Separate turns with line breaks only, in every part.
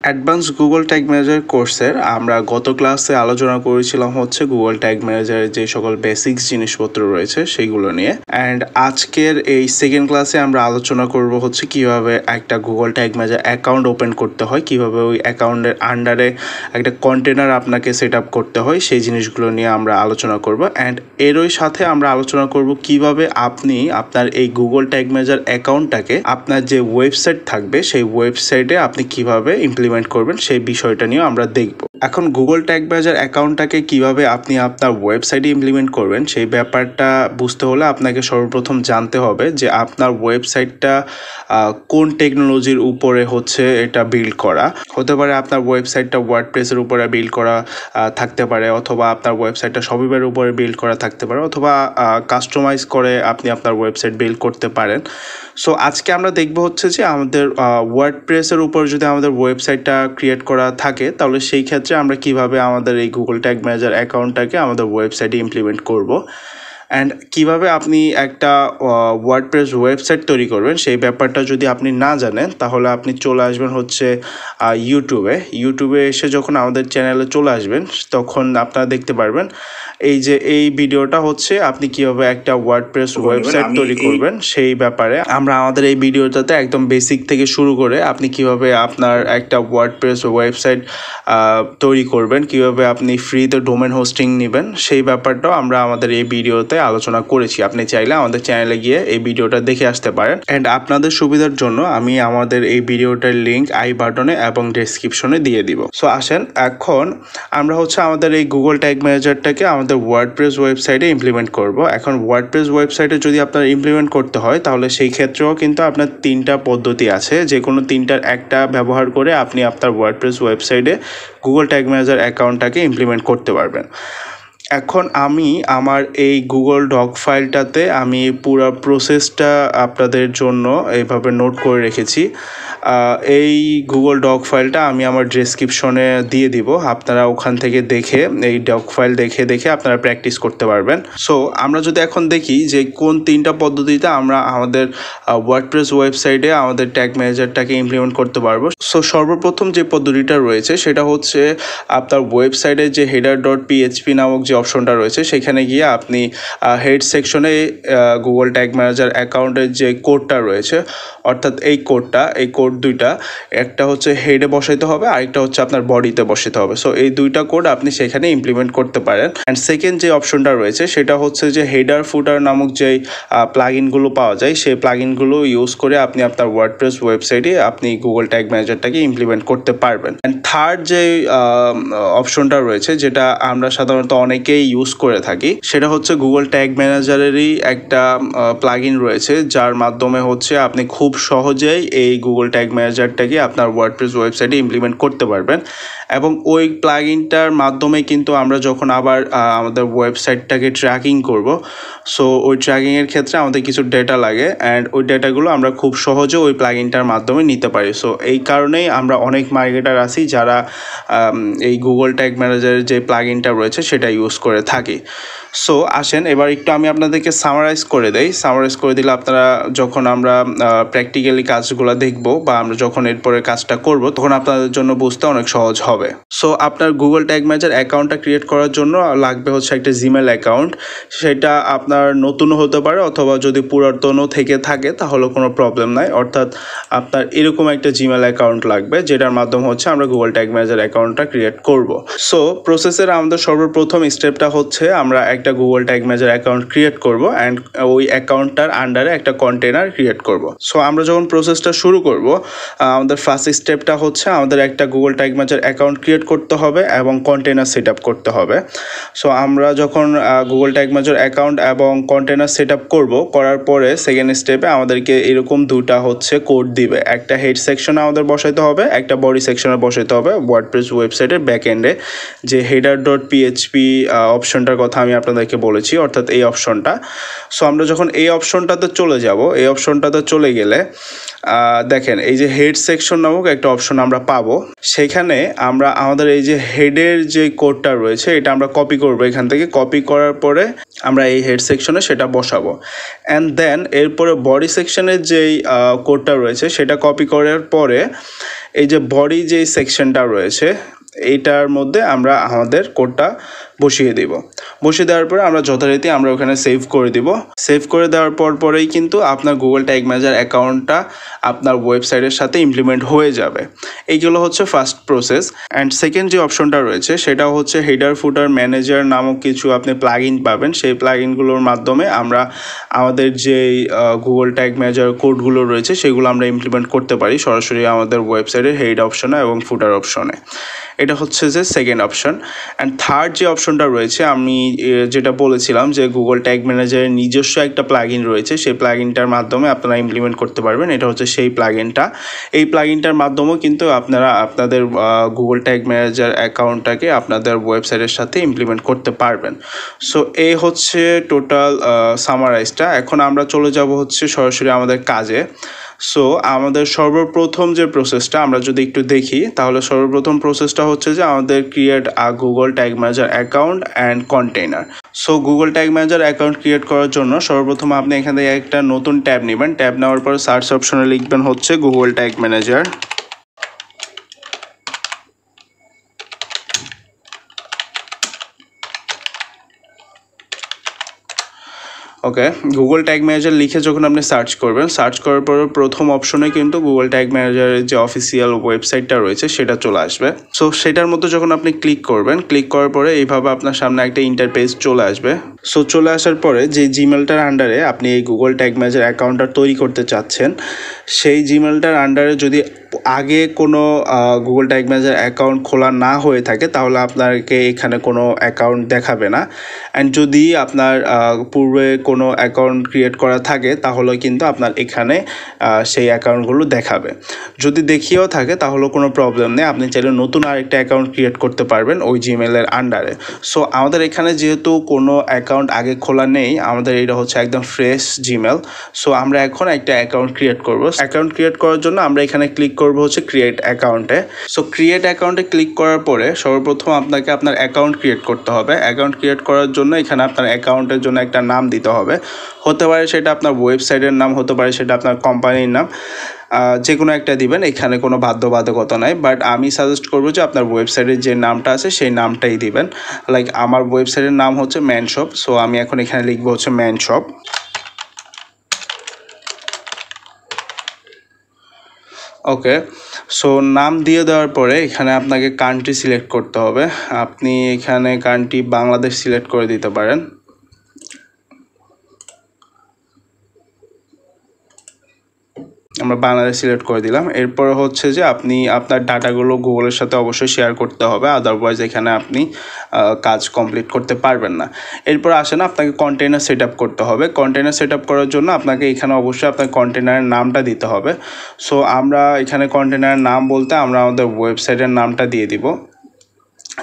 Advance Google tag manager কোর্সের আমরা গত ক্লাসে আলোচনা করেছিলাম হচ্ছে গুগল ট্যাগ ম্যানেজারের যে সকল বেসিক্স জিনিসপত্র রয়েছে সেইগুলো নিয়ে। অ্যান্ড আজকের এই সেকেন্ড ক্লাসে আমরা আলোচনা করব হচ্ছে কিভাবে একটা Google tag manager account open করতে হয়, কিভাবে ওই অ্যাকাউন্টের আন্ডারে একটা কন্টেনার আপনাকে সেট আপ করতে হয়, সেই জিনিসগুলো নিয়ে আমরা আলোচনা করব। অ্যান্ড এরই সাথে আমরা আলোচনা করব কিভাবে আপনি আপনার এই গুগল ট্যাগ ম্যানেজার অ্যাকাউন্টটাকে আপনার যে ওয়েবসাইট থাকবে সেই ওয়েবসাইটে আপনি কিভাবে ইমপ্লিমেন্ট করবেন সেই বিষয়টা নিয়ে আমরা দেখব। এখন গুগল ট্যাগ ম্যানেজার অ্যাকাউন্টটাকে কিভাবে আপনি আপনার ওয়েবসাইটে ইমপ্লিমেন্ট করবেন সেই ব্যাপারটা বুঝতে হলে আপনাকে সর্বপ্রথম জানতে হবে যে আপনার ওয়েবসাইটটা কোন টেকনোলজির উপরে হচ্ছে এটা বিল্ড করা। হতে পারে আপনার ওয়েবসাইটটা ওয়ার্ডপ্রেসের উপরে বিল্ড করা থাকতে পারে, অথবা আপনার ওয়েবসাইটটা শপিফাইয়ের উপরে বিল্ড করা থাকতে পারে, অথবা কাস্টমাইজ করে আপনি আপনার ওয়েবসাইট বিল্ড করতে পারেন। সো আজকে আমরা দেখব হচ্ছে যে আমাদের ওয়ার্ডপ্রেসের উপর যদি আমাদের ওয়েবসাইটটা ক্রিয়েট করা থাকে তাহলে সেই ক্ষেত্রে আমরা কিভাবে আমাদের এই গুগল ট্যাগ ম্যানেজার অ্যাকাউন্টটাকে আমাদের ওয়েবসাইটে ইমপ্লিমেন্ট করব। অ্যান্ড কিভাবে আপনি একটা ওয়ার্ডপ্রেস ওয়েবসাইট তৈরি করবেন সেই ব্যাপারটা যদি আপনি না জানেন তাহলে আপনি চলে আসবেন হচ্ছে ইউটিউবে এসে যখন আমাদের চ্যানেলে চলে আসবেন তখন আপনারা দেখতে পারবেন এই ভিডিওটা হচ্ছে আপনি কিভাবে একটা ওয়ার্ডপ্রেস ওয়েবসাইট তৈরি করবেন সেই ব্যাপারে আমরা আমাদের এই ভিডিওটাতে একদম বেসিক থেকে শুরু করে আপনি কিভাবে আপনার একটা ওয়ার্ডপ্রেস ওয়েবসাইট তৈরি করবেন, কিভাবে আপনি ফ্রিতে ডোমেন হোস্টিং নেবেন সেই ব্যাপারটাও আমরা আমাদের এই ভিডিওতে আলোচনা করেছি। আপনি চাইলে আমাদের চ্যানেলে গিয়ে এই ভিডিওটা দেখে আসতে পারেন। অ্যান্ড আপনাদের সুবিধার জন্য আমি আমাদের এই ভিডিওটার লিঙ্ক আই বাটনে এবং ডেসক্রিপশনে দিয়ে দিব। সো আসেন এখন আমরা হচ্ছে আমাদের এই গুগল ট্যাগ ম্যানেজারটাকে আমাদের ওয়ার্ডপ্রেস ওয়েবসাইটে ইমপ্লিমেন্ট করব। এখন ওয়ার্ডপ্রেস ওয়েবসাইটে যদি আপনার ইমপ্লিমেন্ট করতে হয় তাহলে সেই ক্ষেত্রেও কিন্তু আপনার তিনটা পদ্ধতি আছে, যে কোনো তিনটার একটা ব্যবহার করে আপনি আপনার ওয়ার্ডপ্রেস ওয়েবসাইটে গুগল ট্যাগ ম্যানেজার অ্যাকাউন্টটাকে ইমপ্লিমেন্ট করতে পারবেন। এখন আমি আমার এই গুগল ডক ফাইলটাতে আমি পুরো প্রসেসটা আপনাদের জন্য এইভাবে নোট করে রেখেছি। এই গুগল ডক ফাইলটা আমি আমার ডেসক্রিপশনে দিয়ে দিব, আপনারা ওখান থেকে দেখে এই ডক ফাইল দেখে আপনারা প্র্যাকটিস করতে পারবেন। সো আমরা যদি এখন দেখি যে কোন তিনটা পদ্ধতিতে আমরা আমাদের ওয়ার্ডপ্রেস ওয়েবসাইটে আমাদের ট্যাগ ম্যানেজারটাকে ইমপ্লিমেন্ট করতে পারবো। সো সর্বপ্রথম যে পদ্ধতিটা রয়েছে সেটা হচ্ছে আপনার ওয়েবসাইটে যে header.php নামক যে অপশনটা রয়েছে সেখানে গিয়ে আপনি হেড সেকশনে গুগল ট্যাগ ম্যানেজার অ্যাকাউন্টের যে কোডটা রয়েছে, অর্থাৎ এই কোড দুইটা, একটা হচ্ছে হেডে বসাইতে হবে, আরেকটা হচ্ছে আপনার বডিতে বসাতে হবে। সো এই দুইটা কোড আপনি সেখানে ইমপ্লিমেন্ট করতে পারেন। অ্যান্ড সেকেন্ড যে অপশনটা রয়েছে সেটা হচ্ছে যে হেডার ফুটার নামক যেই প্লাগইনগুলো পাওয়া যায় সেই প্লাগইনগুলো ইউজ করে আপনি আপনার ওয়ার্ডপ্রেস ওয়েবসাইটে আপনি গুগল ট্যাগ ম্যানেজারটাকে ইমপ্লিমেন্ট করতে পারবেন। অ্যান্ড থার্ড যে অপশনটা রয়েছে যেটা আমরা সাধারণত অনেকেই ইউজ করে থাকি সেটা হচ্ছে গুগল ট্যাগ ম্যানেজারেরই একটা প্লাগইন রয়েছে যার মাধ্যমে হচ্ছে আপনি খুব সহজেই এই গুগল ট্যাগ ম্যানেজারটাকে আপনার ওয়ার্ডপ্রেস ওয়েবসাইটে ইমপ্লিমেন্ট করতে পারবেন। এবং ওই প্লাগইনটার মাধ্যমে কিন্তু আমরা যখন আবার আমাদের ওয়েবসাইটটাকে ট্র্যাকিং করব, সো ওই ট্র্যাকিংয়ের ক্ষেত্রে আমাদের কিছু ডেটা লাগে অ্যান্ড ওই ডেটাগুলো আমরা খুব সহজে ওই প্লাগইনটার মাধ্যমে নিতে পারি। সো এই কারণেই আমরা অনেক মার্কেটার আছি যারা এই গুগল ট্যাগ ম্যানেজারের যে প্লাগইনটা রয়েছে সেটা ইউজ করে থাকি। সো আসেন এবার একটু আমি আপনাদেরকে সামারাইজ করে দিলে আপনারা যখন আমরা প্র্যাকটিক্যালি কাজগুলো দেখব বা আমরা যখন এরপরে কাজটা করব তখন আপনাদের জন্য বুঝতে অনেক সহজ হবে। সো আপনার গুগল ট্যাগ ম্যানেজার অ্যাকাউন্টটা ক্রিয়েট করার জন্য লাগবে হচ্ছে একটা জিমেল অ্যাকাউন্ট। সেটা আপনার নতুনও হতে পারে অথবা যদি পুরাতনও থেকে থাকে তাহলে কোনো প্রবলেম নাই, অর্থাৎ আপনার এরকম একটা জিমেল অ্যাকাউন্ট লাগবে যেটার মাধ্যমে হচ্ছে আমরা গুগল ট্যাগ ম্যানেজার অ্যাকাউন্টটা ক্রিয়েট করব। সো প্রসেসের আমাদের সর্বপ্রথম স্টেপটা হচ্ছে আমরা একটা Google tag manager account create করব অ্যান্ড ওই অ্যাকাউন্টটার আন্ডারে একটা কন্টেনার ক্রিয়েট করব। সো আমরা যখন প্রসেসটা শুরু করব আমাদের ফার্স্ট স্টেপটা হচ্ছে আমাদের একটা Google tag manager account create করতে হবে এবং কন্টেনার সেট আপ করতে হবে। সো আমরা যখন গুগল ট্যাগ ম্যানেজার অ্যাকাউন্ট এবং কন্টেনার সেট আপ করার পরে সেকেন্ড স্টেপে আমাদেরকে এরকম দুটা হচ্ছে কোড দিবে, একটা হেড সেকশনে আমাদের বসাইতে হবে, একটা বডি সেকশনে বসাইতে হবে ওয়ার্ডপ্রেস ওয়েবসাইটের ব্যাক এন্ডে যে header.php অপশনটার কথা আমি আপনাদেরকে বলেছি, অর্থাৎ এই অপশনটা। সো আমরা যখন এই অপশনটাতে চলে যাব, এই অপশনটাতে চলে গেলে দেখেন এই যে হেড সেকশন নামক একটা অপশন আমরা পাবো। সেখানে আমরা আমাদের এই যে হেডের যে কোডটা রয়েছে এটা আমরা কপি করব, এখান থেকে কপি করার পরে আমরা এই হেড সেকশনে সেটা বসাবো। অ্যান্ড দেন এরপরে বডি সেকশনের যেই কোডটা রয়েছে সেটা কপি করার পরে এই যে বডি যে সেকশনটা রয়েছে এইটার মধ্যে আমরা আমাদের কোডটা বসিয়ে দিব। বসিয়ে দেওয়ার পরে আমরা যথারীতি আমরা ওখানে সেভ করে দিব। সেভ করে দেওয়ার পরেই কিন্তু আপনার গুগল ট্যাগ ম্যানেজার অ্যাকাউন্টটা আপনার ওয়েবসাইটের সাথে ইমপ্লিমেন্ট হয়ে যাবে। এইগুলো হচ্ছে ফার্স্ট প্রসেস। অ্যান্ড সেকেন্ড যে অপশনটা রয়েছে সেটা হচ্ছে হেডার ফুটার ম্যানেজার নামক কিছু আপনি প্লাগইন পাবেন। সেই প্লাগইনগুলোর মাধ্যমে আমরা আমাদের যে গুগল ট্যাগ ম্যানেজার কোডগুলো রয়েছে সেগুলো আমরা ইমপ্লিমেন্ট করতে পারি সরাসরি আমাদের ওয়েবসাইটের হেড অপশনে এবং ফুটার অপশনে। এটা হচ্ছে যে সেকেন্ড অপশন। অ্যান্ড থার্ড যে অপশনটা রয়েছে আমি যেটা বলেছিলাম যে গুগল ট্যাগ ম্যানেজারের নিজস্ব একটা প্লাগইন রয়েছে, সেই প্লাগইনটার মাধ্যমে আপনারা ইমপ্লিমেন্ট করতে পারবেন। এটা হচ্ছে সেই প্লাগইনটা। এই প্লাগইনটার মাধ্যমেও কিন্তু আপনারা আপনাদের গুগল ট্যাগ ম্যানেজার অ্যাকাউন্টটাকে আপনাদের ওয়েবসাইটের সাথে ইমপ্লিমেন্ট করতে পারবেন। সো এই হচ্ছে টোটাল সামারাইজটা। এখন আমরা চলে যাব হচ্ছে সরাসরি আমাদের কাজে। সো আমাদের সর্বপ্রথম যে প্রসেসটা আমরা যদি একটু দেখি তাহলে সর্বপ্রথম প্রসেসটা হচ্ছে যে আমাদের create a Google tag manager account and container. So Google tag manager account create করার জন্য সর্বপ্রথম আপনি এখান থেকে একটা নতুন ট্যাব নেবেন। ট্যাব নেওয়ার পর সার্চ অপশনে লিখবেন হচ্ছে গুগল ট্যাগ ম্যানেজার। ওকে, গুগল ট্যাগ ম্যানেজার লিখে যখন আপনি সার্চ করবেন, সার্চ করার পর প্রথম অপশনে কিন্তু গুগল ট্যাগ ম্যানেজারের যে অফিসিয়াল ওয়েবসাইটটা রয়েছে সেটা চলে আসবে। সো সেটার মধ্যে যখন আপনি ক্লিক করবেন, ক্লিক করার পরে এইভাবে আপনার সামনে একটা ইন্টারপেজ চলে আসবে। সো চলে আসার পরে যে জিমেলটার আন্ডারে আপনি এই গুগল ট্যাগ ম্যানেজার অ্যাকাউন্টটা তৈরি করতে চাচ্ছেন, সেই জিমেলটার আন্ডারে যদি আগে কোনো গুগল ট্যাগ ম্যানেজার অ্যাকাউন্ট খোলা না হয়ে থাকে তাহলে আপনাকে এখানে কোনো অ্যাকাউন্ট দেখাবে না। অ্যান্ড যদি আপনার পূর্বে কোনো অ্যাকাউন্ট ক্রিয়েট করা থাকে তাহলে কিন্তু আপনার এখানে সেই অ্যাকাউন্টগুলো দেখাবে। যদি দেখিয়েও থাকে তাহলে কোনো প্রবলেম নেই, আপনি চাইলে নতুন আরেকটা অ্যাকাউন্ট ক্রিয়েট করতে পারবেন ওই জিমেলের আন্ডারে। সো আমাদের এখানে যেহেতু কোনো অ্যাকাউন্ট আগে খোলা নেই, আমাদের এটা হচ্ছে একদম ফ্রেশ জিমেল। সো আমরা এখন একটা অ্যাকাউন্ট ক্রিয়েট করব। অ্যাকাউন্ট ক্রিয়েট করার জন্য আমরা এখানে ক্লিক করব হচ্ছে ক্রিয়েট অ্যাকাউন্টে। সো ক্রিয়েট অ্যাকাউন্টে ক্লিক করার পরে সর্বপ্রথম আপনাকে আপনার অ্যাকাউন্ট ক্রিয়েট করতে হবে। অ্যাকাউন্ট ক্রিয়েট করার জন্য এখানে আপনার অ্যাকাউন্টের জন্য একটা নাম দিতে হবে। হতে পারে সেটা আপনার ওয়েবসাইটের নাম, হতে পারে সেটা আপনার কোম্পানির নাম, যে কোনো একটা দিবেন, এখানে কোনো বাধ্যবাধকতা নাই। বাট আমি সাজেস্ট করবো যে আপনার ওয়েবসাইটের যে নামটা আছে সেই নামটাই দিবেন। লাইক আমার ওয়েবসাইটের নাম হচ্ছে ম্যান শপ, সো আমি এখন এখানে লিখবো হচ্ছে ম্যান শপ। ওকে, সো নাম দিয়ে দেওয়ার পরে এখানে আপনাকে কান্ট্রি সিলেক্ট করতে হবে। আপনি এখানে কান্ট্রি বাংলাদেশ সিলেক্ট করে দিতে পারেন। আমরা বাংলাদেশ সিলেক্ট করে দিলাম। এরপর হচ্ছে যে আপনি আপনার ডাটাগুলো গুগলের সাথে অবশ্যই শেয়ার করতে হবে, আদারওয়াইজ এখানে আপনি কাজ কমপ্লিট করতে পারবেন না। এরপর আসেন আপনাকে কন্টেইনার সেট আপ করতে হবে। কন্টেইনার সেট আপ করার জন্য আপনাকে এখানে অবশ্যই আপনার কন্টেইনারের নামটা দিতে হবে। সো আমরা এখানে কন্টেইনারের নাম বলতে আমরা আমাদের ওয়েবসাইটের নামটা দিয়ে দিব,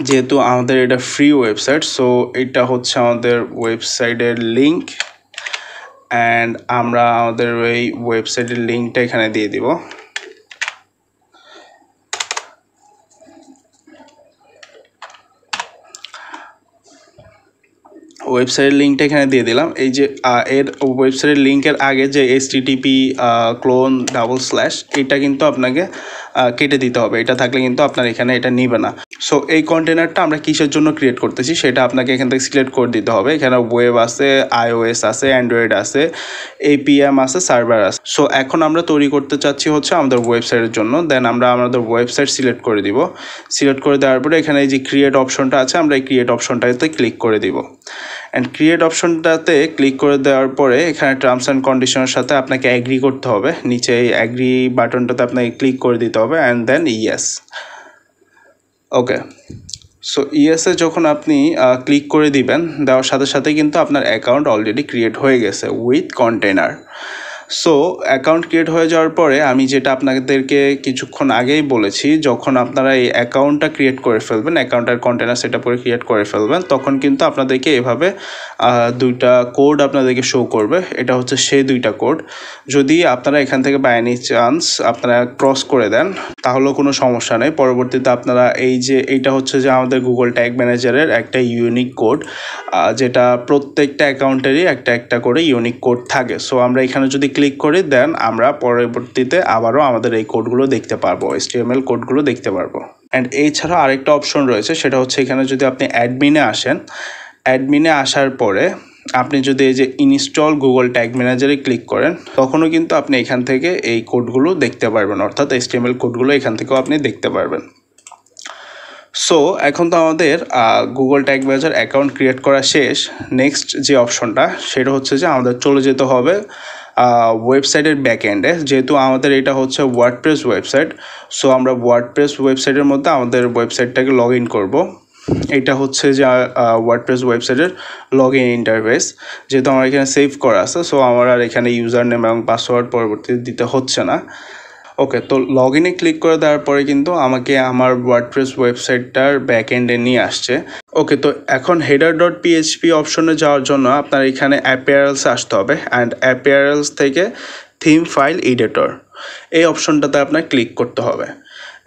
যেহেতু আমাদের এটা ফ্রি ওয়েবসাইট। সো এটা হচ্ছে আমাদের ওয়েবসাইটের লিঙ্ক, অ্যান্ড আমরা আমাদের এই ওয়েবসাইটের লিঙ্কটা এখানে দিয়ে দিব। ওয়েবসাইটের লিঙ্কটা এখানে দিয়ে দিলাম। এই যে এর ওয়েবসাইটের লিঙ্কের আগে যে HTTP :/ এটা কিন্তু আপনাকে কেটে দিতে হবে। এটা থাকলে কিন্তু আপনার এখানে এটা নিবে না। সো এই কন্টেনারটা আমরা কিসের জন্য ক্রিয়েট করতেছি সেটা আপনাকে এখান থেকে সিলেক্ট করে দিতে হবে। এখানে ওয়েব আছে, iOS আছে, অ্যান্ড্রয়েড আছে, APM আছে, সার্ভার আছে। সো এখন আমরা তৈরি করতে চাচ্ছি হচ্ছে আমাদের ওয়েবসাইটের জন্য। দেন আমরা আমাদের ওয়েবসাইট সিলেক্ট করে দিব। সিলেক্ট করে দেওয়ার পরে এখানে এই যে ক্রিয়েট অপশনটা আছে, আমরা এই ক্রিয়েট অপশনটাতে ক্লিক করে দিব। অ্যান্ড ক্রিয়েট অপশনটাতে ক্লিক করে দেওয়ার পরে এখানে টার্মস অ্যান্ড কন্ডিশনের সাথে আপনাকে অ্যাগ্রি করতে হবে। নিচে এই অ্যাগ্রি বাটনটাতে আপনাকে ক্লিক করে দিতে হবে, and then yes. Okay, so ইয়েসে যখন আপনি ক্লিক করে দিবেন, দেওয়ার সাথে সাথে কিন্তু আপনার অ্যাকাউন্ট অলরেডি ক্রিয়েট হয়ে গেছে with container. So account create হয়ে যাওয়ার পরে আমি যেটা আপনাদেরকে কিছুক্ষণ আগেই বলেছি, যখন আপনারা এই অ্যাকাউন্টটা ক্রিয়েট করে ফেলবেন, অ্যাকাউন্টের কন্টেনার সেট আপ করে ক্রিয়েট করে ফেলবেন, তখন কিন্তু আপনাদেরকে এভাবে দুইটা কোড আপনাদেরকে শো করবে। এটা হচ্ছে সেই দুইটা কোড। যদি আপনারা এখান থেকে বাই এনি চান্স আপনারা ক্রস করে দেন তাহলেও কোনো সমস্যা নেই। পরবর্তীতে আপনারা এই যে এইটা হচ্ছে যে আমাদের গুগল ট্যাগ ম্যানেজারের একটা ইউনিক কোড, যেটা প্রত্যেকটা অ্যাকাউন্টেরই একটা একটা করে ইউনিক কোড থাকে। সো আমরা এখানে যদি ক্লিক করি দেন আমরা পরবর্তীতে আবারও আমাদের এই কোডগুলো দেখতে পারবো, HTML কোডগুলো দেখতে পারবো। অ্যান্ড এছাড়া আরেকটা অপশন রয়েছে, সেটা হচ্ছে এখানে যদি আপনি অ্যাডমিনে আসেন, অ্যাডমিনে আসার পরে আপনি যদি এই যে ইনস্টল গুগল ট্যাগ ম্যানেজারে ক্লিক করেন তখনও কিন্তু আপনি এখান থেকে এই কোডগুলো দেখতে পারবেন, অর্থাৎ HTML কোডগুলো এখান থেকেও আপনি দেখতে পারবেন। সো এখন তো আমাদের Google tag manager account create করা শেষ। নেক্সট যে অপশনটা সেটা হচ্ছে যে আমাদের চলে যেতে হবে ওয়েবসাইটের ব্যাক এন্ডে। যেহেতু আমাদের এটা হচ্ছে ওয়ার্ডপ্রেস ওয়েবসাইট, সো আমরা ওয়ার্ডপ্রেস ওয়েবসাইটের মধ্যে আমাদের ওয়েবসাইটটাকে লগ ইন করবো। এটা হচ্ছে যে ওয়ার্ডপ্রেস ওয়েবসাইটের লগ ইন ইন্টারফেস। যেহেতু আমার এখানে সেভ করা আছে, সো আমার আর এখানে ইউজার নেম এবং পাসওয়ার্ড পরবর্তীতে দিতে হচ্ছে না। ওকে, তো লগ ইনে ক্লিক করে দেওয়ার পরে কিন্তু আমাকে আমার ওয়ার্ডপ্রেস ওয়েবসাইটটার ব্যাক এন্ডে নিয়ে আসছে। ওকে, তো এখন header.php অপশনে যাওয়ার জন্য আপনার এখানে অ্যাপিয়ারেলসে আসতে হবে, অ্যান্ড অ্যাপিয়ারেলস থেকে থিম ফাইল এডিটর এই অপশনটাতে আপনার ক্লিক করতে হবে।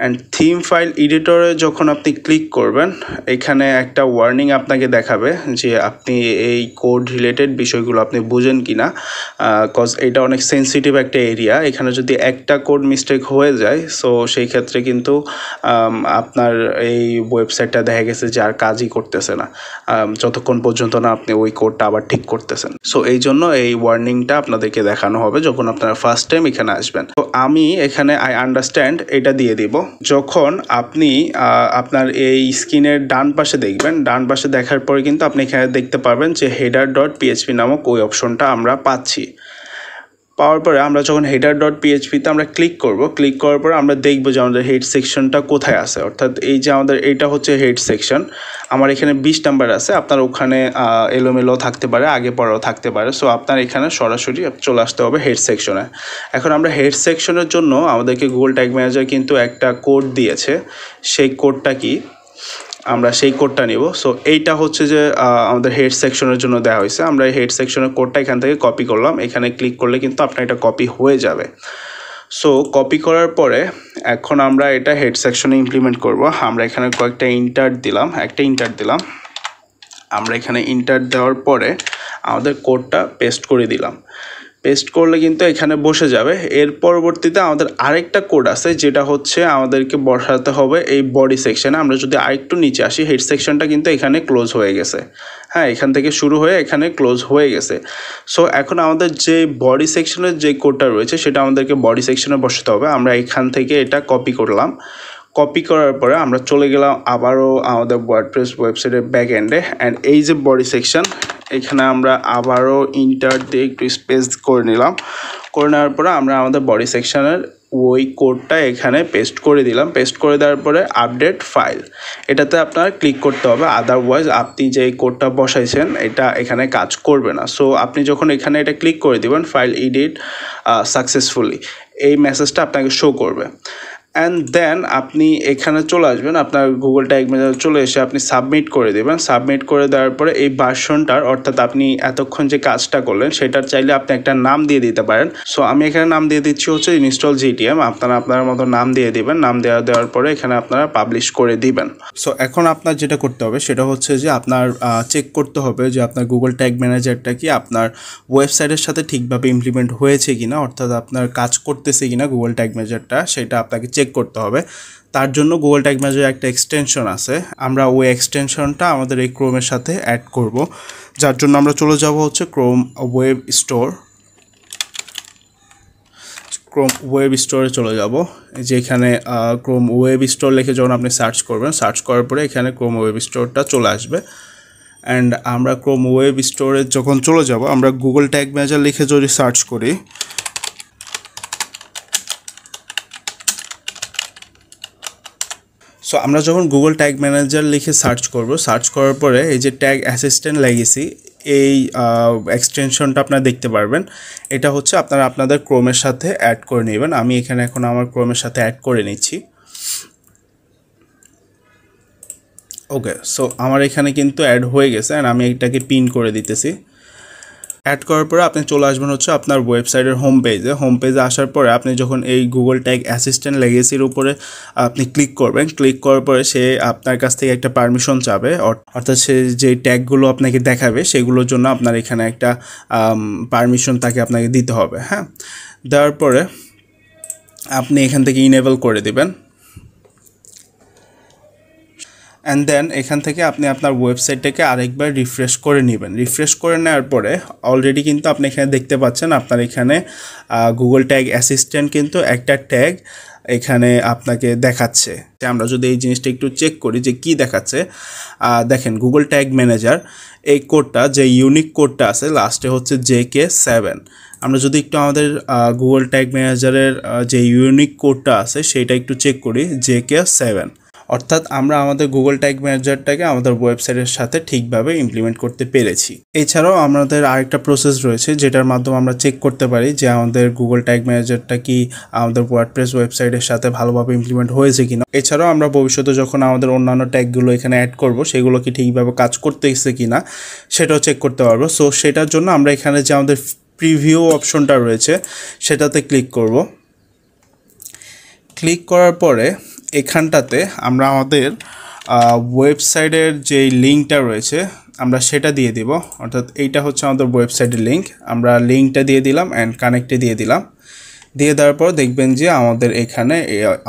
অ্যান্ড থিম ফাইল এডিটরে যখন আপনি ক্লিক করবেন এখানে একটা ওয়ার্নিং আপনাকে দেখাবে যে আপনি এই কোড রিলেটেড বিষয়গুলো আপনি বুঝেন কি না, কজ এটা অনেক সেন্সিটিভ একটা এরিয়া। এখানে যদি একটা কোড মিস্টেক হয়ে যায় সো সেই ক্ষেত্রে কিন্তু আপনার এই ওয়েবসাইটটা দেখা গেছে যে আর কাজই করতেছে না যতক্ষণ পর্যন্ত না আপনি ওই কোডটা আবার ঠিক করতেছেন। সো এই জন্য এই ওয়ার্নিংটা আপনাদেরকে দেখানো হবে যখন আপনারা ফার্স্ট টাইম এখানে আসবেন। তো আমি এখানে আই আন্ডারস্ট্যান্ড এটা দিয়ে দিব। যখন আপনি আপনার এই স্ক্রিনের ডান পাশে দেখবেন, ডান পাশে দেখার পরে কিন্তু আপনি এখানে দেখতে পারবেন যে header.php নামক ওই অপশনটা আমরা পাচ্ছি। পাওয়ার পরে আমরা যখন header.php-তে আমরা ক্লিক করব, ক্লিক করার পরে আমরা দেখব যে আমাদের হেড সেকশনটা কোথায় আছে। অর্থাৎ এই যে আমাদের এইটা হচ্ছে হেড সেকশন, আমার এখানে 20 নাম্বার আছে, আপনার ওখানে এলোমেলো থাকতে পারে, আগে পরেও থাকতে পারে। সো আপনার এখানে সরাসরি চলে আসতে হবে হেড সেকশনে। এখন আমরা হেড সেকশনের জন্য আমাদেরকে গুগল ট্যাগ ম্যানেজার কিন্তু একটা কোড দিয়েছে, সেই কোডটা কি আমরা সেই কোডটা নিব। সো এইটা হচ্ছে যে আমাদের হেড সেকশনের জন্য দেওয়া হয়েছে। আমরা এই হেড সেকশনের কোডটা এখান থেকে কপি করলাম, এখানে ক্লিক করলে কিন্তু আপনার এটা কপি হয়ে যাবে। সো কপি করার পরে এখন আমরা এটা হেড সেকশনে ইমপ্লিমেন্ট করব। আমরা এখানে কয়েকটা ইন্টার দিলাম, একটা ইন্টার দিলাম। আমরা এখানে ইন্টার দেওয়ার পরে আমাদের কোডটা পেস্ট করে দিলাম। পেস্ট করলে কিন্তু এখানে বসে যাবে। এর পরবর্তীতে আমাদের আরেকটা কোড আছে যেটা হচ্ছে আমাদেরকে বসাতে হবে এই বডি সেকশনে। আমরা যদি আরেকটু নিচে আসি, হেড সেকশনটা কিন্তু এখানে ক্লোজ হয়ে গেছে। হ্যাঁ, এখান থেকে শুরু হয়ে এখানে ক্লোজ হয়ে গেছে। সো এখন আমাদের যে বডি সেকশনের যে কোডটা রয়েছে সেটা আমাদেরকে বডি সেকশনে বসাতে হবে। আমরা এখান থেকে এটা কপি করলাম। কপি করার পরে আমরা চলে গেলাম আবারও আমাদের ওয়ার্ডপ্রেস ওয়েবসাইটের ব্যাক এন্ডে, অ্যান্ড এই যে বডি সেকশন এখানে আমরা আবারও ইন্টার দিয়ে একটু স্পেস করে নিলাম। করে নেওয়ার পরে আমরা আমাদের বডি সেকশনের ওই কোডটা এখানে পেস্ট করে দিলাম। পেস্ট করে দেওয়ার পরে আপডেট ফাইল এটাতে আপনার ক্লিক করতে হবে, আদারওয়াইজ আপনি যে কোডটা বসাইছেন এটা এখানে কাজ করবে না। সো আপনি যখন এখানে এটা ক্লিক করে দিবেন ফাইল এডিট সাকসেসফুলি এই মেসেজটা আপনাকে শো করবে। অ্যান্ড দেন আপনি এখানে চলে আসবেন, আপনার গুগল ট্যাগ ম্যানেজার চলে এসে আপনি সাবমিট করে দেবেন। সাবমিট করে দেওয়ার পরে এই ভার্সনটার, অর্থাৎ আপনি এতক্ষণ যে কাজটা করলেন সেটার চাইলে আপনি একটা নাম দিয়ে দিতে পারেন। সো আমি এখানে নাম দিয়ে দিচ্ছি হচ্ছে ইনস্টল GTM। আপনারা আপনার মতো নাম দিয়ে দিবেন। নাম দেওয়ার পরে এখানে আপনারা পাবলিশ করে দিবেন। সো এখন আপনার যেটা করতে হবে সেটা হচ্ছে যে আপনার চেক করতে হবে যে আপনার গুগল ট্যাগ ম্যানেজারটা কি আপনার ওয়েবসাইটের সাথে ঠিকভাবে ইমপ্লিমেন্ট হয়েছে কিনা, অর্থাৎ আপনার কাজ করতেছে কিনা গুগল ট্যাগ ম্যানেজারটা, সেটা আপনাকে চেক করতে হবে। তার জন্য গুগল ট্যাগ ম্যানেজার একটা এক্সটেনশন আছে, আমরা ওই এক্সটেনশনটা আমাদের এই ক্রোমের সাথে অ্যাড করব। যার জন্য আমরা চলে যাব হচ্ছে ক্রোম ওয়েব স্টোরে চলে যাব। যেখানে ক্রোম ওয়েব স্টোর লিখে যখন আপনি সার্চ করবেন, সার্চ করার পরে এখানে ক্রোম ওয়েব স্টোরটা চলে আসবে। অ্যান্ড আমরা ক্রোম ওয়েব স্টোরে যখন চলে যাব, আমরা গুগল ট্যাগ ম্যানেজার লিখে যদি সার্চ করি, সো আমরা যখন গুগল ট্যাগ ম্যানেজার লিখে সার্চ করব, সার্চ করার পরে এই যে ট্যাগ অ্যাসিস্ট্যান্ট লেগেসি এই এক্সটেনশনটা আপনারা দেখতে পারবেন। এটা হচ্ছে আপনারা আপনাদের ক্রোমের সাথে অ্যাড করে নেবেন। আমি এখানে এখন আমার ক্রোমের সাথে অ্যাড করে নিচ্ছি। ওকে, সো আমার এখানে কিন্তু অ্যাড হয়ে গেছে, অ্যান্ড আমি এটাকে পিন করে দিতেছি। অ্যাড করার পরে আপনি চলে আসবেন হচ্ছে আপনার ওয়েবসাইটের হোম পেজে আসার পরে আপনি যখন এই গুগল ট্যাগ অ্যাসিস্ট্যান্ট লেগেসির উপরে আপনি ক্লিক করবেন, ক্লিক করার পরে সে আপনার কাছ থেকে একটা পারমিশন চাবে, অর্থাৎ সে যে ট্যাগগুলো আপনাকে দেখাবে সেগুলোর জন্য আপনার এখানে একটা পারমিশন তাকে আপনাকে দিতে হবে। হ্যাঁ, দেওয়ার পরে আপনি এখান থেকে ইনেবল করে দিবেন। অ্যান্ড দেন এখান থেকে আপনি আপনার ওয়েবসাইটটাকে আরেকবার রিফ্রেশ করে নেবেন। রিফ্রেশ করে নেওয়ার পরে অলরেডি কিন্তু আপনি এখানে দেখতে পাচ্ছেন আপনার এখানে গুগল ট্যাগ অ্যাসিস্ট্যান্ট কিন্তু একটা ট্যাগ এখানে আপনাকে দেখাচ্ছে। আমরা যদি এই জিনিসটা একটু চেক করি যে কি দেখাচ্ছে, দেখেন গুগল ট্যাগ ম্যানেজার এই কোডটা, যে ইউনিক কোডটা আছে লাস্টে হচ্ছে JK7। আমরা যদি একটু আমাদের গুগল ট্যাগ ম্যানেজারের যে ইউনিক কোডটা আছে সেটা একটু চেক করি, JK7, অর্থাৎ আমরা আমাদের গুগল ট্যাগ ম্যানেজারটাকে আমাদের ওয়েবসাইটের সাথে ঠিকভাবে ইমপ্লিমেন্ট করতে পেরেছি। এছাড়াও আমাদের আরেকটা প্রসেস রয়েছে যেটার মাধ্যমে আমরা চেক করতে পারি যে আমাদের গুগল ট্যাগ ম্যানেজারটা কি আমাদের ওয়ার্ডপ্রেস ওয়েবসাইটের সাথে ভালোভাবে ইমপ্লিমেন্ট হয়েছে কিনা। এছাড়াও আমরা ভবিষ্যতে যখন আমাদের অন্যান্য ট্যাগগুলো এখানে অ্যাড করব সেগুলো কি ঠিকভাবে কাজ করতেছে কিনা সেটাও চেক করতে পারবো। সো সেটার জন্য আমরা এখানে যে আমাদের প্রিভিউ অপশনটা রয়েছে সেটাতে ক্লিক করব। ক্লিক করার পরে এখানটাতে আমরা আমাদের ওয়েবসাইটের যে লিঙ্কটা রয়েছে আমরা সেটা দিয়ে দিব, অর্থাৎ এইটা হচ্ছে আমাদের ওয়েবসাইটের লিঙ্ক। আমরা লিঙ্কটা দিয়ে দিলাম অ্যান্ড কানেক্টে দিয়ে দিলাম। দিয়ে দেওয়ার পর দেখবেন যে আমাদের এখানে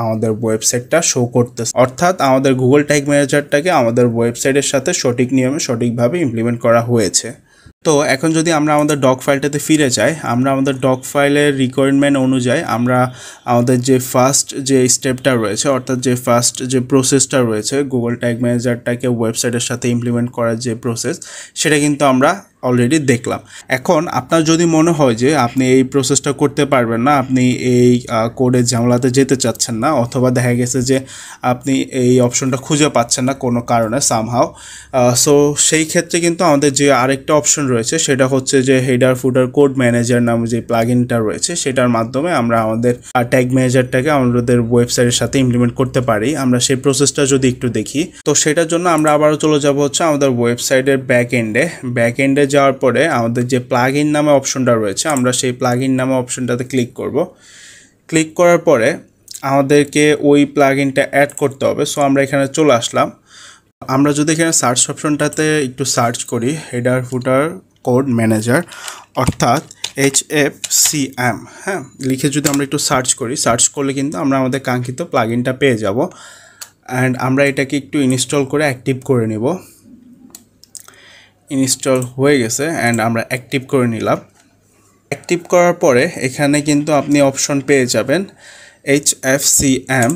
আমাদের ওয়েবসাইটটা শো করতেছে, অর্থাৎ আমাদের গুগল ট্যাগ ম্যানেজারটাকে আমাদের ওয়েবসাইটের সাথে সঠিক নিয়মে সঠিকভাবে ইমপ্লিমেন্ট করা হয়েছে। তো এখন যদি আমরা আমাদের ডক ফাইলটাতে ফিরে যাই, আমরা আমাদের ডক ফাইলের রিকোয়ারমেন্ট অনুযায়ী আমরা আমাদের যে ফার্স্ট যে স্টেপটা রয়েছে, অর্থাৎ যে ফার্স্ট যে প্রসেসটা রয়েছে গুগল ট্যাগ ম্যানেজারটাকে ওয়েবসাইটের সাথে ইমপ্লিমেন্ট করার যে প্রসেস, সেটা কিন্তু আমরা অলরেডি দেখলাম। এখন আপনার যদি মনে হয় যে আপনি এই প্রসেসটা করতে পারবেন না, আপনি এই কোডের ঝামেলাতে যেতে চাচ্ছেন না, অথবা দেখা গেছে যে আপনি এই অপশনটা খুঁজে পাচ্ছেন না কোনো কারণে সামহাও, সো সেই ক্ষেত্রে কিন্তু আমাদের যে আরেকটা অপশন রয়েছে সেটা হচ্ছে যে হেডার ফুটার কোড ম্যানেজার নামে যে প্লাগইনটা রয়েছে সেটার মাধ্যমে আমরা আমাদের ট্যাগ ম্যানেজারটাকে আমাদের ওয়েবসাইটের সাথে ইমপ্লিমেন্ট করতে পারি। আমরা সেই প্রসেসটা যদি একটু দেখি, তো সেটার জন্য আমরা আবারও চলে যাব হচ্ছে আমাদের ওয়েবসাইটের ব্যাক এন্ডে যাওয়ার পরে আমাদের যে প্লাগইন নামে অপশনটা রয়েছে আমরা সেই প্লাগইন নামে অপশনটাতে ক্লিক করব। ক্লিক করার পরে আমাদেরকে ওই প্লাগইনটা অ্যাড করতে হবে। সো আমরা এখানে চলে আসলাম। আমরা যদি এখানে সার্চ অপশনটাতে একটু সার্চ করি হেডার ফুটার কোড ম্যানেজার, অর্থাৎ HFCM, হ্যাঁ, লিখে যদি আমরা একটু সার্চ করি, সার্চ করলে কিন্তু আমরা আমাদের কাঙ্ক্ষিত প্লাগইনটা পেয়ে যাব। অ্যান্ড আমরা এটাকে একটু ইনস্টল করে অ্যাক্টিভ করে নেব। ইনস্টল হয়ে গেছে অ্যান্ড আমরা অ্যাক্টিভ করে নিলাম। অ্যাক্টিভ করার পরে এখানে কিন্তু আপনি অপশন পেয়ে যাবেন HFCM।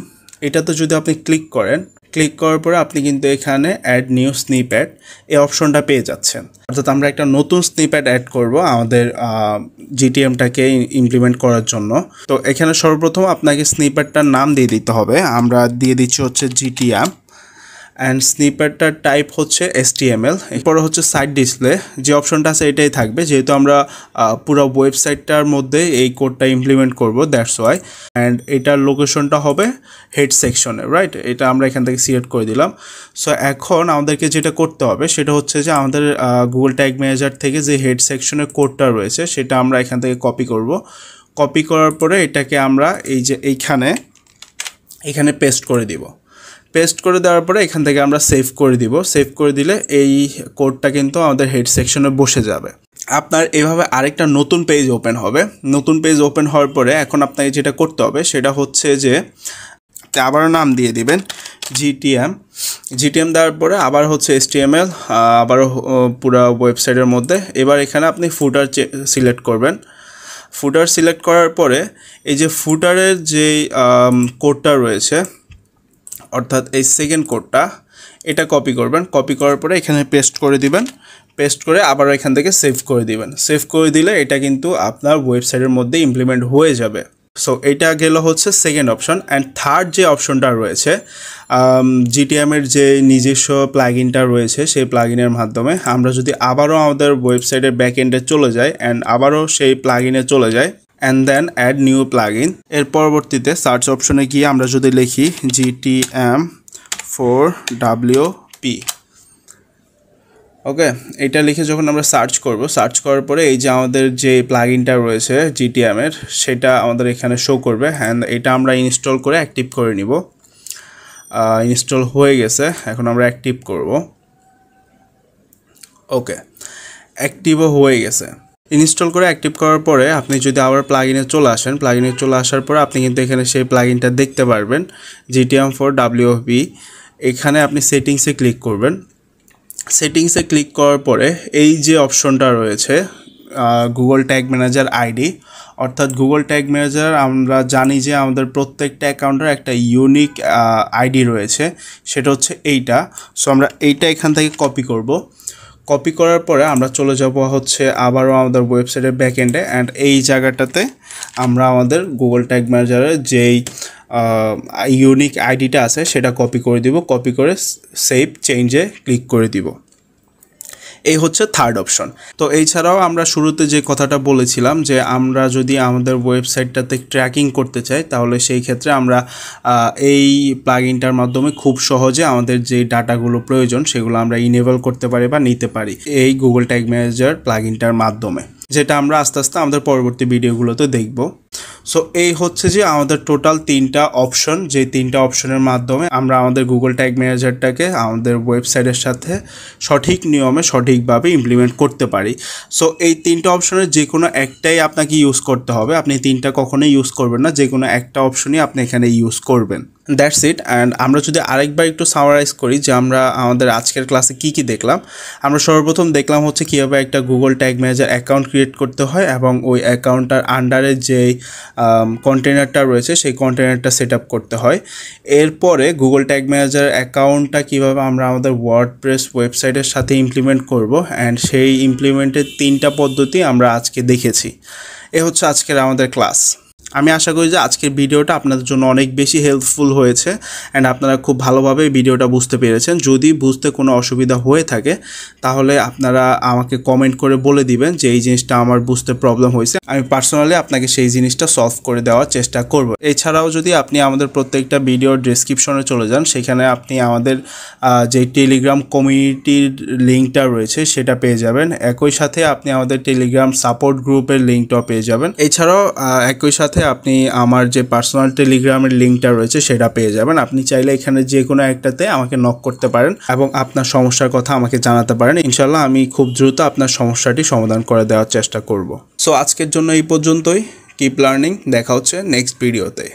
এটাতে যদি আপনি ক্লিক করেন, ক্লিক করার পরে আপনি কিন্তু এখানে অ্যাড নিউ স্নিপ্যাট এই অপশনটা পেয়ে যাচ্ছেন, অর্থাৎ আমরা একটা নতুন স্নিপ্যাট অ্যাড করব আমাদের GTMটাকে ইমপ্লিমেন্ট করার জন্য। তো এখানে সর্বপ্রথম আপনাকে স্নিপ্যাটটার নাম দিয়ে দিতে হবে। আমরা দিয়ে দিচ্ছি হচ্ছে GTM অ্যান্ড স্নিপ্যাটটার টাইপ হচ্ছে HTML। এরপরে হচ্ছে সাইট ডিসপ্লে যে অপশনটা আছে এটাই থাকবে, যেহেতু আমরা পুরো ওয়েবসাইটটার মধ্যে এই কোডটা ইমপ্লিমেন্ট করব, দ্যাটস ওয়াই। অ্যান্ড এটার লোকেশনটা হবে হেড সেকশনে, রাইট? এটা আমরা এখান থেকে সিলেক্ট করে দিলাম। সো এখন আমাদেরকে যেটা করতে হবে সেটা হচ্ছে যে আমাদের গুগল ট্যাগ ম্যানেজার থেকে যে হেড সেকশনের কোডটা রয়েছে সেটা আমরা এখান থেকে কপি করব। কপি করার পরে এটাকে আমরা এই যে এইখানে পেস্ট করে দিব। পেস্ট করে দেওয়ার পরে এখান থেকে আমরা সেভ করে দিব। সেভ করে দিলে এই কোডটা কিন্তু আমাদের হেড সেকশনে বসে যাবে। আপনার এভাবে আরেকটা নতুন পেজ ওপেন হবে। নতুন পেজ ওপেন হওয়ার পরে এখন আপনাকে যেটা করতে হবে সেটা হচ্ছে যে আবারও নাম দিয়ে দিবেন GTM দেওয়ার পরে আবার হচ্ছে HTML, আবারও পুরো ওয়েবসাইটের মধ্যে। এবার এখানে আপনি ফুটার সিলেক্ট করবেন। ফুটার সিলেক্ট করার পরে এই যে ফুটারের যে কোডটা রয়েছে, অর্থাৎ এই সেকেন্ড কোডটা, এটা কপি করবেন। কপি করার পরে এখানে পেস্ট করে দিবেন। পেস্ট করে আবার এখান থেকে সেভ করে দিবেন। সেভ করে দিলে এটা কিন্তু আপনার ওয়েবসাইটের মধ্যে ইমপ্লিমেন্ট হয়ে যাবে। সো এটা গেল হচ্ছে সেকেন্ড অপশন। অ্যান্ড থার্ড যে অপশনটা রয়েছে GTM-এর যে নিজস্ব প্লাগইনটা রয়েছে সেই প্লাগইনের মাধ্যমে আমরা যদি আবারও আমাদের ওয়েবসাইটের ব্যাক এন্ডে চলে যাই অ্যান্ড আবারও সেই প্লাগইনে চলে যাই and then add new plugin, এর পরবর্তীতে সার্চ অপশনে গিয়ে আমরা যদি লিখি GTM4WP, ওকে, এটা লিখে যখন আমরা সার্চ করব, সার্চ করার পরে এই যে আমাদের যে প্লাগইনটা রয়েছে GTM এর সেটা আমাদের এখানে শো করবে। হ্যাঁ, এটা আমরা ইনস্টল করে অ্যাক্টিভ করে নিব। ইনস্টল হয়ে গেছে, এখন আমরা অ্যাক্টিভ করব। ওকে, অ্যাক্টিভও হয়ে গেছে। ইনস্টল করে অ্যাক্টিভ করার পরে আপনি যদি আবার প্লাগইনে চলে আসেন, প্লাগইনে চলে আসার পরে আপনি কিন্তু এখানে সেই প্লাগইনটা দেখতে পারবেন, GTM4 WFB। এখানে আপনি সেটিংসে ক্লিক করবেন। সেটিংসে ক্লিক করার পরে এই যে অপশনটা রয়েছে গুগল ট্যাগ ম্যানেজার আইডি, অর্থাৎ গুগল ট্যাগ ম্যানেজার আমরা জানি যে আমাদের প্রত্যেকটা অ্যাকাউন্টের একটা ইউনিক আইডি রয়েছে, সেটা হচ্ছে এইটা। সো আমরা এইটা এখান থেকে কপি করব। কপি করার পরে আমরা চলে যাব হচ্ছে আবারও আমাদের ওয়েবসাইটের ব্যাকএন্ডে, অ্যান্ড এই জায়গাটাতে আমরা আমাদের গুগল ট্যাগ ম্যানেজারের যেই ইউনিক আইডিটা আছে সেটা কপি করে দিব। কপি করে সেভ চেঞ্জে ক্লিক করে দিব। এই হচ্ছে থার্ড অপশন। তো এছাড়াও আমরা শুরুতে যে কথাটা বলেছিলাম যে আমরা যদি আমাদের ওয়েবসাইটটাতে ট্র্যাকিং করতে চাই, তাহলে সেই ক্ষেত্রে আমরা এই প্লাগইনটার মাধ্যমে খুব সহজে আমাদের যে ডাটাগুলো প্রয়োজন সেগুলো আমরা ইনেবল করতে পারি বা নিতে পারি এই গুগল ট্যাগ ম্যানেজার প্লাগইনটার মাধ্যমে, যেটা আমরা আস্তে আস্তে আমাদের পরবর্তী ভিডিওগুলোতে দেখব। সো এই হচ্ছে যে আমাদের টোটাল 3টা অপশন, যে 3টা অপশনের মাধ্যমে আমরা আমাদের গুগল ট্যাগ ম্যানেজারটাকে আমাদের ওয়েবসাইটের সাথে সঠিক নিয়মে সঠিকভাবে ইমপ্লিমেন্ট করতে পারি। সো এই 3টা অপশনের যে কোনো একটাই আপনাকে ইউজ করতে হবে, আপনি 3টা কখনোই ইউজ করবেন না, যে কোনো একটা অপশনই আপনি এখানে ইউজ করবেন। That's it. অ্যান্ড আমরা যদি আরেকবার একটু সামারাইজ করি যে আমরা আমাদের আজকের ক্লাসে কি কি দেখলাম। আমরা সর্বপ্রথম দেখলাম হচ্ছে কীভাবে একটা Google tag manager account create করতে হয় এবং ওই অ্যাকাউন্টটার আন্ডারে যেই কন্টেনারটা রয়েছে সেই কন্টেনারটা সেট আপ করতে হয়। এরপরে গুগল ট্যাগ ম্যানেজার অ্যাকাউন্টটা কীভাবে আমরা আমাদের ওয়ার্ডপ্রেস ওয়েবসাইটের সাথে ইমপ্লিমেন্ট করব, অ্যান্ড সেই ইমপ্লিমেন্টের 3টা পদ্ধতি আমরা আজকে দেখেছি। এ হচ্ছে আজকের আমাদের ক্লাস। আমি আশা করি যে আজকের ভিডিওটা আপনাদের জন্য অনেক বেশি হেল্পফুল হয়েছে, অ্যান্ড আপনারা খুব ভালোভাবে ভিডিওটা বুঝতে পেরেছেন। যদি বুঝতে কোনো অসুবিধা হয়ে থাকে তাহলে আপনারা আমাকে কমেন্ট করে বলে দিবেন যে এই জিনিসটা আমার বুঝতে প্রবলেম হয়েছে, আমি পার্সোনালি আপনাকে সেই জিনিসটা সলভ করে দেওয়ার চেষ্টা করব। এছাড়াও যদি আপনি আমাদের প্রত্যেকটা ভিডিওর ডেসক্রিপশনে চলে যান, সেখানে আপনি আমাদের যে টেলিগ্রাম কমিউনিটির লিঙ্কটা রয়েছে সেটা পেয়ে যাবেন। একই সাথে আপনি আমাদের টেলিগ্রাম সাপোর্ট গ্রুপের লিঙ্কটাও পেয়ে যাবেন। এছাড়াও একই সাথে আপনি আমার যে পার্সোনাল টেলিগ্রামের লিঙ্কটা রয়েছে সেটা পেয়ে যাবেন। আপনি চাইলে এখানে যে কোনো একটাতে আমাকে নক করতে পারেন এবং আপনার সমস্যার কথা আমাকে জানাতে পারেন। ইনশাল্লাহ আমি খুব দ্রুত আপনার সমস্যাটি সমাধান করে দেওয়ার চেষ্টা করব। সো আজকের জন্য এই পর্যন্তই। কিপ লার্নিং, দেখা হচ্ছে নেক্সট ভিডিওতে।